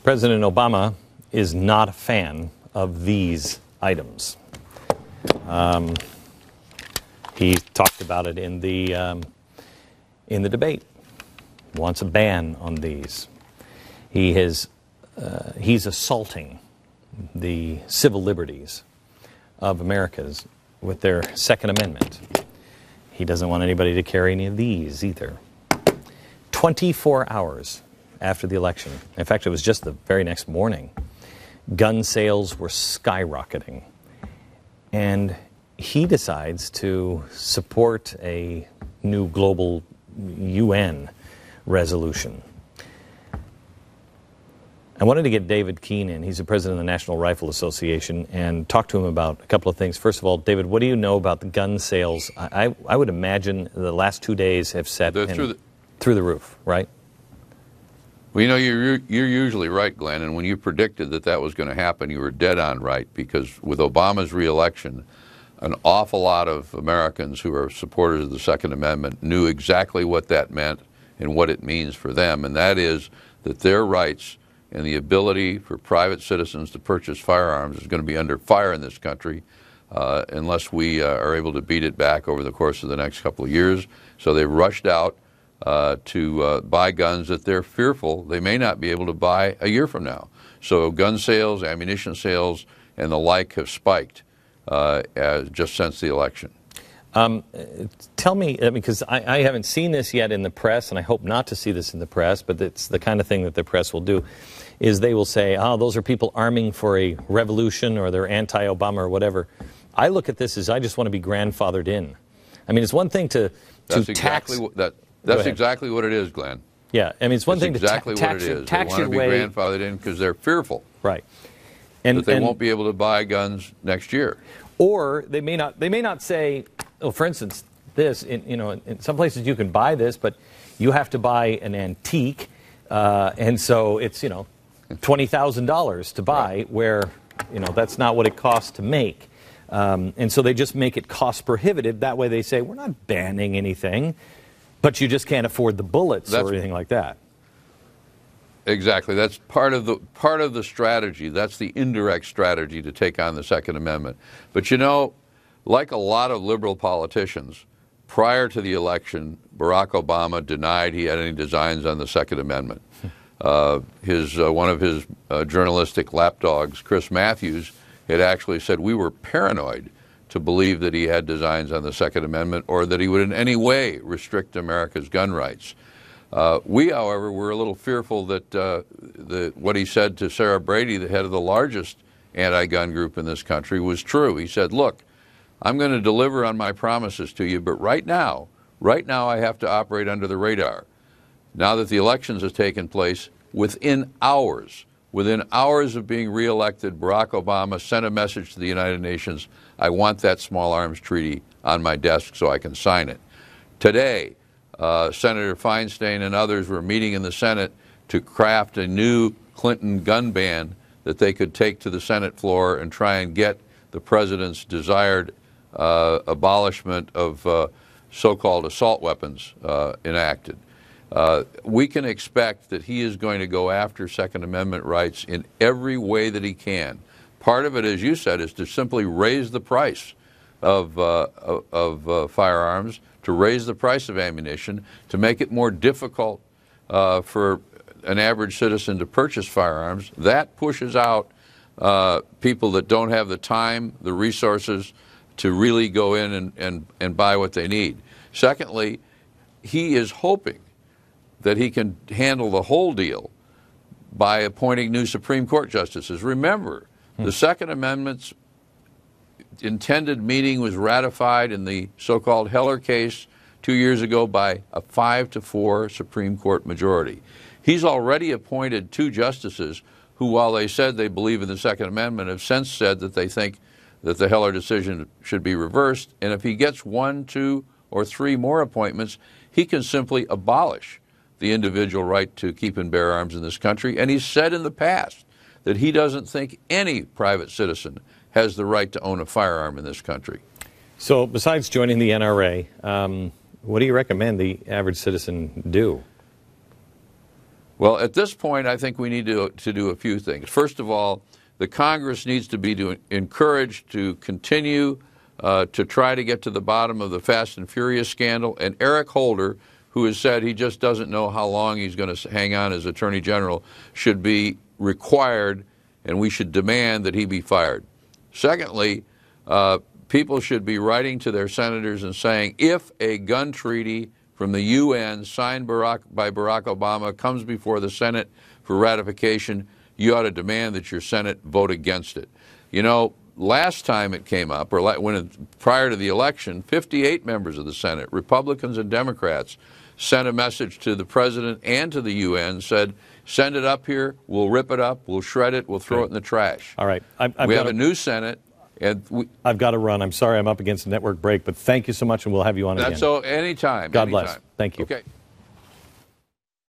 President Obama is not a fan of these items. He talked about it in the debate. Wants a ban on these. He's assaulting the civil liberties of Americans with their Second Amendment. He doesn't want anybody to carry any of these either. 24 hours after the election, in fact, it was just the very next morning, gun sales were skyrocketing. And he decides to support a new global UN resolution. I wanted to get David Keene in. He's the president of the National Rifle Association, and talk to him about a couple of things. First of all, David, what do you know about the gun sales? I would imagine the last 2 days have set through the roof, right? Well, you know, you're usually right, Glenn, and when you predicted that was going to happen, you were dead on right, because with Obama's reelection, an awful lot of Americans who are supporters of the Second Amendment knew exactly what that meant and what it means for them, and that is that their rights and the ability for private citizens to purchase firearms is going to be under fire in this country unless we are able to beat it back over the course of the next couple of years. So they rushed out to buy guns that they're fearful they may not be able to buy a year from now. So gun sales, ammunition sales, and the like have spiked just since the election. Tell me, because I haven't seen this yet in the press, and I hope not to see this in the press, but it's the kind of thing that the press will do, is they will say, oh, those are people arming for a revolution, or they're anti-Obama or whatever. I look at this as I just want to be grandfathered in. I mean, it's one thing to tax... That's exactly what it is, Glenn. Yeah, I mean, it's one thing to tax your way... They want to be grandfathered in because they're fearful. Right. That they won't be able to buy guns next year. Or they may not say, oh, for instance, this, in some places you can buy this, but you have to buy an antique, and so it's, $20,000 to buy, right, where, that's not what it costs to make. And so they just make it cost prohibitive. That way they say, we're not banning anything, but you just can't afford the bullets or anything like that. Exactly. That's part of the strategy. That's the indirect strategy to take on the Second Amendment. But like a lot of liberal politicians, prior to the election, Barack Obama denied he had any designs on the Second Amendment. One of his journalistic lapdogs, Chris Matthews, had actually said we were paranoid to believe that he had designs on the Second Amendment or that he would in any way restrict America's gun rights. We, however, were a little fearful that what he said to Sarah Brady, the head of the largest anti-gun group in this country, was true. He said, look, I'm going to deliver on my promises to you, but right now I have to operate under the radar. Now that the elections have taken place, within hours of being reelected, Barack Obama sent a message to the United Nations, I want that small arms treaty on my desk so I can sign it. Today, Senator Feinstein and others were meeting in the Senate to craft a new Clinton gun ban that they could take to the Senate floor and try and get the president's desired abolishment of so-called assault weapons enacted. We can expect that he is going to go after Second Amendment rights in every way that he can. Part of it, as you said, is to simply raise the price of firearms, to raise the price of ammunition, to make it more difficult for an average citizen to purchase firearms. That pushes out people that don't have the time, the resources to really go in and buy what they need. Secondly, he is hoping that he can handle the whole deal by appointing new Supreme Court justices. Remember, the Second Amendment's intended meaning was ratified in the so-called Heller case 2 years ago by a 5-4 Supreme Court majority. He's already appointed 2 justices who, while they said they believe in the Second Amendment, have since said that they think that the Heller decision should be reversed, and if he gets 1, 2, or 3 more appointments, he can simply abolish the individual right to keep and bear arms in this country. And he's said in the past that he doesn't think any private citizen has the right to own a firearm in this country. So besides joining the NRA, what do you recommend the average citizen do? Well, at this point, I think we need to do a few things. First of all, the Congress needs to be encouraged to continue to try to get to the bottom of the Fast and Furious scandal. And Eric Holder, who has said he just doesn't know how long he's going to hang on as Attorney General, should be required, and we should demand that he be fired. Secondly, people should be writing to their senators and saying, if a gun treaty from the UN signed by Barack Obama comes before the Senate for ratification, you ought to demand that your Senate vote against it. You know, last time it came up, or prior to the election, 58 members of the Senate, Republicans and Democrats, sent a message to the President and to the UN, said, send it up here, we'll rip it up, we'll shred it, we'll throw it in the trash. All right. We have a new Senate. And I've got to run. I'm sorry I'm up against a network break, but thank you so much, and we'll have you on again. That's so anytime. God bless. Thank you. Okay.